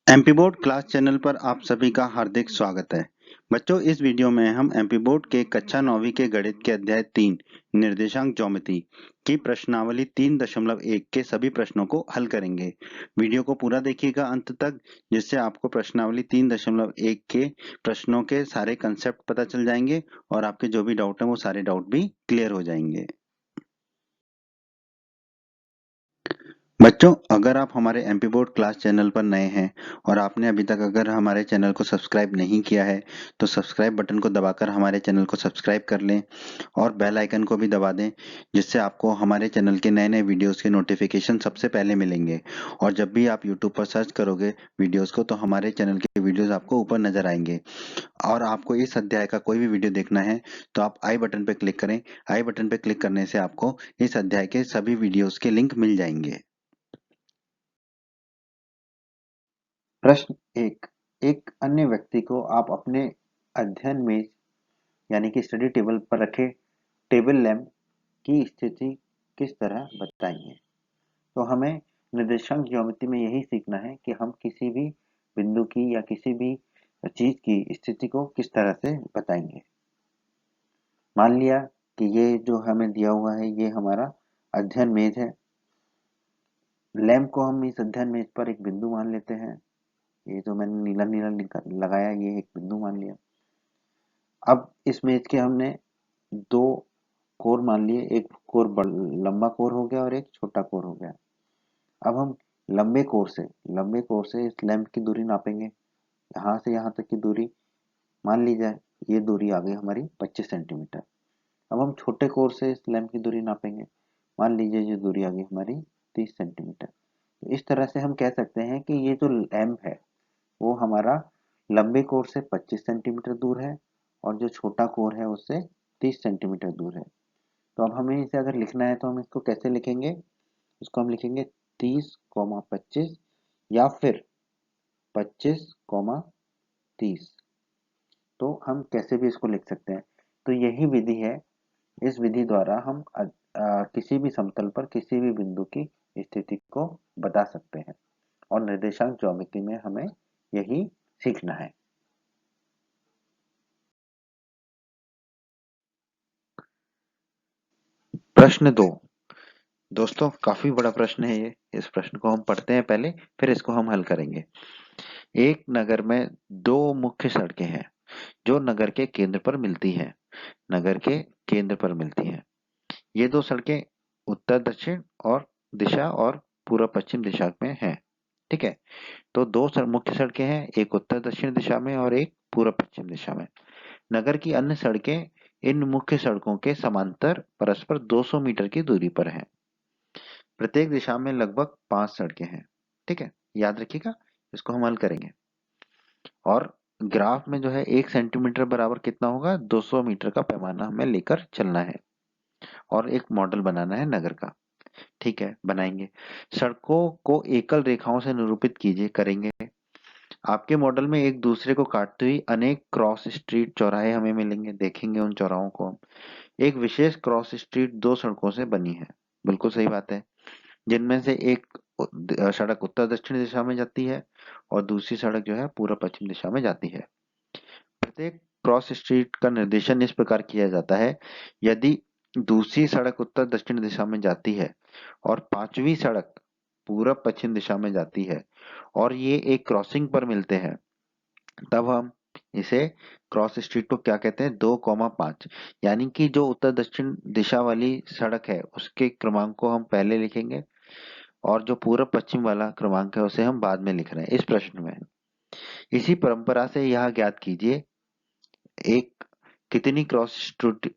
MP board class channel पर आप सभी का हार्दिक स्वागत है। बच्चों, इस वीडियो में हम एमपी बोर्ड के कक्षा 9वीं के गणित के अध्याय 3 निर्देशांक ज्योमेट्री की प्रश्नावली 3.1 के सभी प्रश्नों को हल करेंगे। वीडियो को पूरा देखिएगा अंत तक, जिससे आपको प्रश्नावली 3.1 के प्रश्नों के सारे कंसेप्ट पता चल जाएंगे और आपके जो भी डाउट हैं वो सारे डाउट भी क्लियर हो जाएंगे। बच्चों, अगर आप हमारे एमपी बोर्ड क्लास चैनल पर नए हैं और आपने अभी तक अगर हमारे चैनल को सब्सक्राइब नहीं किया है तो सब्सक्राइब बटन को दबाकर हमारे चैनल को सब्सक्राइब कर लें और बेल आइकन को भी दबा दें, जिससे आपको हमारे चैनल के नए नए वीडियोस के नोटिफिकेशन सबसे पहले मिलेंगे। और जब भी आप यूट्यूब पर सर्च करोगे वीडियोस को तो हमारे चैनल के वीडियोस आपको ऊपर नजर आएंगे। और आपको इस अध्याय का कोई भी वीडियो देखना है तो आप आई बटन पर क्लिक करें। आई बटन पर क्लिक करने से आपको इस अध्याय के सभी वीडियोस के लिंक मिल जाएंगे। प्रश्न एक, एक अन्य व्यक्ति को आप अपने अध्ययन में यानी कि स्टडी टेबल पर रखे टेबल लैंप की स्थिति किस तरह बताएंगे। तो हमें निर्देशांक ज्योमेट्री में यही सीखना है कि हम किसी भी बिंदु की या किसी भी चीज की स्थिति को किस तरह से बताएंगे। मान लिया कि ये जो हमें दिया हुआ है ये हमारा अध्ययन मेज है। लैंप को हम इस अध्ययन मेज पर एक बिंदु मान लेते हैं। ये जो मैंने नीला नीला लगाया ये एक बिंदु मान लिया। अब इस मेज के हमने दो कोर मान लिए, एक कोर लंबा कोर हो गया और एक छोटा कोर हो गया। अब हम लंबे कोर से इस लैंप की दूरी नापेंगे। यहाँ से यहाँ तक की दूरी मान ली जाए, ये दूरी आ गई हमारी 25 सेंटीमीटर। अब हम छोटे कोर से इस लैंप की दूरी नापेंगे। मान लीजिए ये दूरी आ गई हमारी 30 सेंटीमीटर। तो इस तरह से हम कह सकते हैं कि ये जो लैंप है वो हमारा लंबे कोर से 25 सेंटीमीटर दूर है और जो छोटा कोर है उससे 30 सेंटीमीटर दूर है। तो अब हमें इसे अगर लिखना है तो हम इसको कैसे लिखेंगे। इसको हम लिखेंगे 30, 25 या फिर 25, 30। तो हम कैसे भी इसको लिख सकते हैं। तो यही विधि है, इस विधि द्वारा हम किसी भी समतल पर किसी भी बिंदु की स्थिति को बता सकते हैं और निर्देशांक ज्योमेट्री में हमें यही सीखना है। प्रश्न 2। दोस्तों, काफी बड़ा प्रश्न है ये। इस प्रश्न को हम पढ़ते हैं पहले, फिर इसको हम हल करेंगे। एक नगर में दो मुख्य सड़कें हैं जो नगर के केंद्र पर मिलती हैं। नगर के केंद्र पर मिलती हैं। ये दो सड़कें उत्तर दक्षिण और दिशा और पूर्व पश्चिम दिशा में हैं। ठीक है। तो दो मुख्य सड़कें हैं, एक उत्तर दक्षिण दिशा में और एक पूर्व पश्चिम दिशा में। नगर की अन्य सड़कें इन मुख्य सड़कों के समांतर परस्पर 200 मीटर की दूरी पर हैं। प्रत्येक दिशा में लगभग 5 सड़कें हैं। ठीक है, याद रखिएगा, इसको हम हल करेंगे। और ग्राफ में जो है 1 सेंटीमीटर बराबर कितना होगा, 200 मीटर का पैमाना हमें लेकर चलना है और एक मॉडल बनाना है नगर का। ठीक है, बनाएंगे। सड़कों को एकल रेखाओं से निरूपित कीजिए करेंगे। आपके मॉडल में एक दूसरे को काटती हुई अनेक क्रॉस स्ट्रीट चौराहे हमें मिलेंगे, देखेंगे उन चौराहों को हम। एक विशेष क्रॉस स्ट्रीट दो सड़कों से बनी है, बिल्कुल सही बात है, जिनमें से एक सड़क उत्तर दक्षिण दिशा में जाती है और दूसरी सड़क जो है पूर्व पश्चिम दिशा में जाती है। प्रत्येक क्रॉस स्ट्रीट का निर्देशन इस प्रकार किया जाता है। यदि दूसरी सड़क उत्तर दक्षिण दिशा में जाती है और पांचवी सड़क पूर्व पश्चिम दिशा में जाती है और ये एक क्रॉसिंग पर मिलते हैं, तब हम इसे क्रॉस स्ट्रीट को क्या कहते हैं, 2,5। यानी कि जो उत्तर दक्षिण दिशा वाली सड़क है उसके क्रमांक को हम पहले लिखेंगे और जो पूर्व पश्चिम वाला क्रमांक है उसे हम बाद में लिख रहे हैं इस प्रश्न में। इसी परंपरा से यह ज्ञात कीजिए, एक कितनी क्रॉस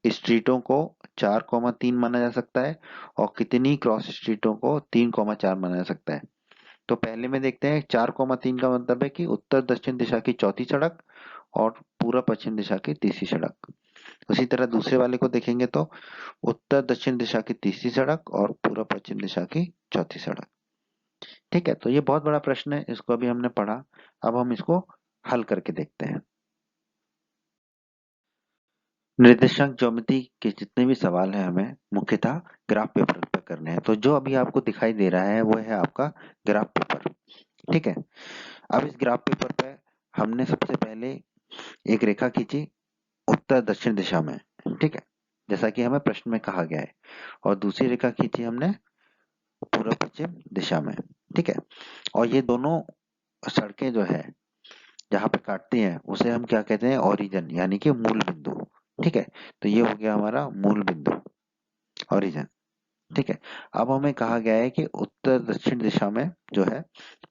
स्ट्रीटों को 4,3 माना जा सकता है और कितनी क्रॉस स्ट्रीटों को 3,4 माना जा सकता है। तो पहले में देखते हैं, 4,3 का मतलब है कि उत्तर दक्षिण दिशा की चौथी सड़क और पूर्व पश्चिम दिशा की तीसरी सड़क। उसी तरह दूसरे वाले को देखेंगे तो उत्तर दक्षिण दिशा की तीसरी सड़क और पूर्व पश्चिम दिशा की चौथी सड़क। ठीक है, तो ये बहुत बड़ा प्रश्न है, इसको अभी हमने पढ़ा। अब हम इसको हल करके देखते हैं। निर्देशांक ज्योमेट्री के जितने भी सवाल हैं हमें मुख्यतः ग्राफ पेपर पर करने हैं। तो जो अभी आपको दिखाई दे रहा है वो है आपका ग्राफ पेपर। ठीक है। अब इस ग्राफ पेपर पे हमने सबसे पहले एक रेखा खींची उत्तर दक्षिण दिशा में, ठीक है, जैसा कि हमें प्रश्न में कहा गया है, और दूसरी रेखा खींची हमने पूर्व पश्चिम दिशा में, ठीक है। और ये दोनों सड़कें जो है जहाँ पे काटती हैं उसे हम क्या कहते हैं, ओरिजिन, यानी कि मूल बिंदु, ठीक है। तो ये हो गया हमारा मूल बिंदु, ओरिजिन, ठीक है। अब हमें कहा गया है कि उत्तर दक्षिण दिशा में जो है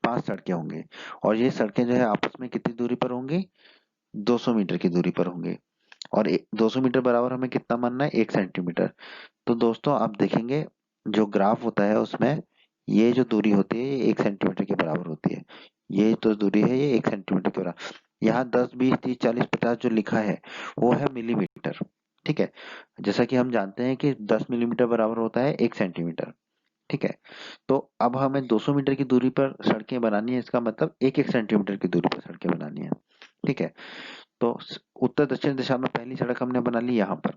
5 सड़कें होंगी, और ये सड़कें जो है आपस में कितनी दूरी पर होंगी, 200 मीटर की दूरी पर होंगी। और 200 मीटर बराबर हमें कितना मानना है, 1 सेंटीमीटर। तो दोस्तों आप देखेंगे जो ग्राफ होता है उसमें ये जो दूरी होती है ये 1 सेंटीमीटर के बराबर होती है। ये तो दूरी है ये 1 सेंटीमीटर के बराबर। यहाँ 10, 20, 30, 40, 50 जो लिखा है वो है मिलीमीटर, ठीक है। जैसा कि हम जानते हैं कि 10 मिलीमीटर बराबर होता है 1 सेंटीमीटर, ठीक है। तो अब हमें 200 मीटर की दूरी पर सड़कें बनानी है, इसका मतलब 1-1 सेंटीमीटर की दूरी पर सड़कें बनानी है, ठीक है। तो उत्तर दक्षिण दिशा में पहली सड़क हमने बना ली यहाँ पर।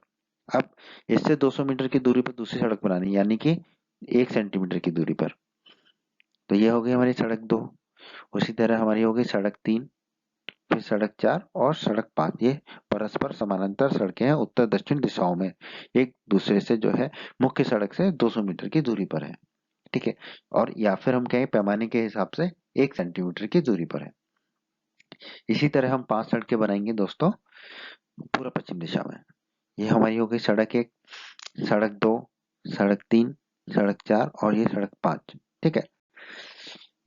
अब इससे 200 मीटर की दूरी पर दूसरी सड़क बनानी है, यानी कि 1 सेंटीमीटर की दूरी पर। तो ये हो गई हमारी सड़क 2। उसी तरह हमारी हो गई सड़क 3, फिर सड़क 4 और सड़क 5। ये परस्पर समानांतर सड़कें हैं, उत्तर दक्षिण दिशाओं में एक दूसरे से जो है मुख्य सड़क से 200 मीटर की दूरी पर है, ठीक है। और या फिर हम कहें पैमाने के हिसाब से 1 सेंटीमीटर की दूरी पर है। इसी तरह हम 5 सड़कें बनाएंगे दोस्तों पूर्व पश्चिम दिशा में। ये हमारी हो गई सड़क 1, सड़क 2, सड़क 3, सड़क 4 और ये सड़क 5, ठीक है।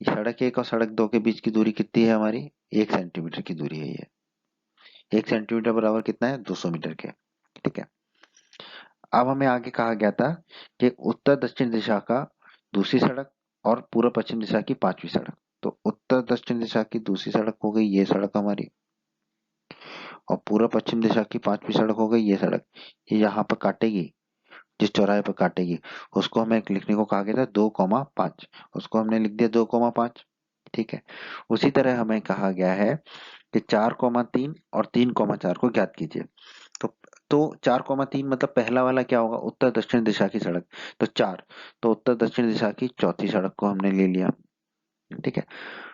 सड़क 1 और सड़क 2 के बीच की दूरी कितनी है हमारी, 1 सेंटीमीटर की दूरी है ये। 1 सेंटीमीटर बराबर कितना है, 200 मीटर के, ठीक है। अब हमें आगे कहा गया था कि उत्तर दक्षिण दिशा का दूसरी सड़क और पूर्व पश्चिम दिशा की 5वीं सड़क। तो उत्तर दक्षिण दिशा की दूसरी सड़क हो गई ये सड़क हमारी, और पूर्व पश्चिम दिशा की 5वीं सड़क हो गई ये सड़क। ये यहाँ पर काटेगी, जिस चौराहे पर काटेगी उसको हमें लिखने को कहा गया था 2,5, उसको हमने लिख दिया 2,5, ठीक है। उसी तरह हमें कहा गया है कि 4,3 और 3,4 को ज्ञात कीजिए। तो तो 4,3 मतलब पहला वाला क्या होगा, उत्तर दक्षिण दिशा की सड़क। तो 4, तो उत्तर दक्षिण दिशा की चौथी सड़क को हमने ले लिया, ठीक है।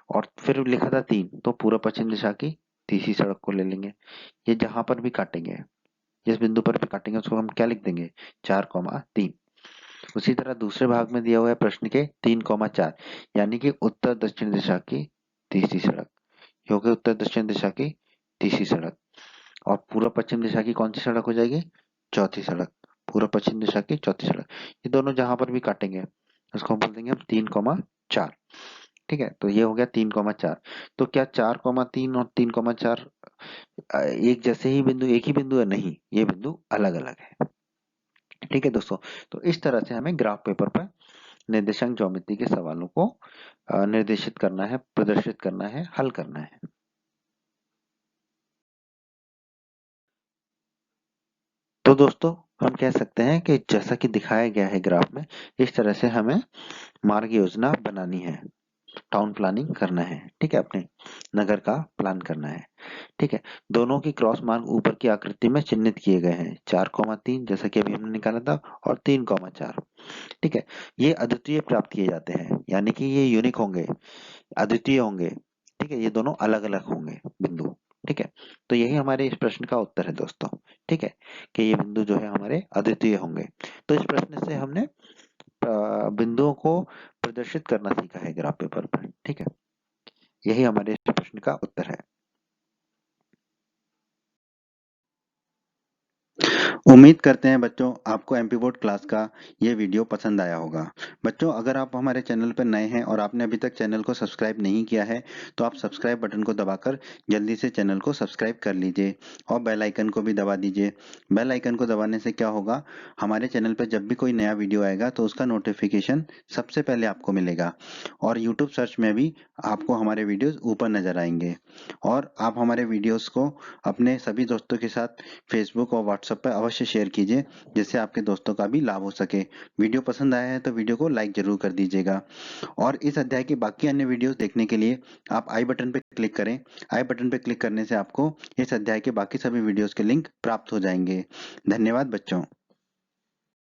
और फिर लिखा था 3, तो पूर्व पश्चिम दिशा की तीसरी सड़क को ले लेंगे। ये जहां पर भी काटेंगे, जिस बिंदु पर भी काटेंगे उसको हम क्या लिख देंगे, 4,3। उसी तरह दूसरे भाग में दिया हुआ है प्रश्न के 3,4, यानी कि उत्तर दक्षिण दिशा की तीसरी सड़क, क्योंकि उत्तर दक्षिण दिशा की तीसरी सड़क। और पूर्व पश्चिम दिशा की कौन सी सड़क हो जाएगी, चौथी सड़क, पूर्व पश्चिम दिशा की चौथी सड़क। ये दोनों जहां पर भी काटेंगे उसको हम बोल देंगे हम 3,4, ठीक है। तो ये हो गया 3,4। तो क्या 4,3 और 3,4 एक जैसे ही बिंदु, एक ही बिंदु है, नहीं, ये बिंदु अलग अलग है, ठीक है दोस्तों। तो इस तरह से हमें ग्राफ पेपर पर निर्देशांक ज्योमेट्री के सवालों को निर्देशित करना है, प्रदर्शित करना है, हल करना है। तो दोस्तों हम कह सकते हैं कि जैसा कि दिखाया गया है ग्राफ में, इस तरह से हमें मार्ग योजना बनानी है, टाउन प्लानिंग करना है, ठीक है, अपने नगर का प्लान करना है, ठीक है। दोनों की क्रॉस मार्ग ऊपर की आकृति में चिन्हित किए गए हैं, 4,3 जैसा कि अभी हमने निकाला था, और 3,4, ठीक है। ये अद्वितीय प्राप्त किए जाते हैं, यानी कि ये यूनिक होंगे, अद्वितीय होंगे, ठीक है। ये दोनों अलग अलग होंगे बिंदु, ठीक है। तो यही हमारे इस प्रश्न का उत्तर है दोस्तों, ठीक है, कि ये बिंदु जो है हमारे अद्वितीय होंगे। तो इस प्रश्न से हमने बिंदुओं को प्रदर्शित करना सीखा है ग्राफ पेपर पर, ठीक है। यही हमारे इस प्रश्न का उत्तर है। उम्मीद करते हैं बच्चों आपको एमपी बोर्ड क्लास का ये वीडियो पसंद आया होगा। बच्चों अगर आप हमारे चैनल पर नए हैं और आपने अभी तक चैनल को सब्सक्राइब नहीं किया है तो आप सब्सक्राइब बटन को दबाकर जल्दी से चैनल को सब्सक्राइब कर लीजिए और बेल आइकन को भी दबा दीजिए। बेल आइकन को दबाने से क्या होगा, हमारे चैनल पर जब भी कोई नया वीडियो आएगा तो उसका नोटिफिकेशन सबसे पहले आपको मिलेगा, और यूट्यूब सर्च में भी आपको हमारे वीडियोज ऊपर नजर आएंगे। और आप हमारे वीडियोज को अपने सभी दोस्तों के साथ फेसबुक और व्हाट्सएप पर अवश्य शेयर कीजिए, जिससे आपके दोस्तों का भी लाभ हो सके। वीडियो पसंद आया है तो वीडियो को लाइक जरूर कर दीजिएगा, और इस अध्याय के बाकी अन्य वीडियोस देखने के लिए आप आई बटन पर क्लिक करें। आई बटन पर क्लिक करने से आपको इस अध्याय के बाकी सभी वीडियोस के लिंक प्राप्त हो जाएंगे। धन्यवाद बच्चों।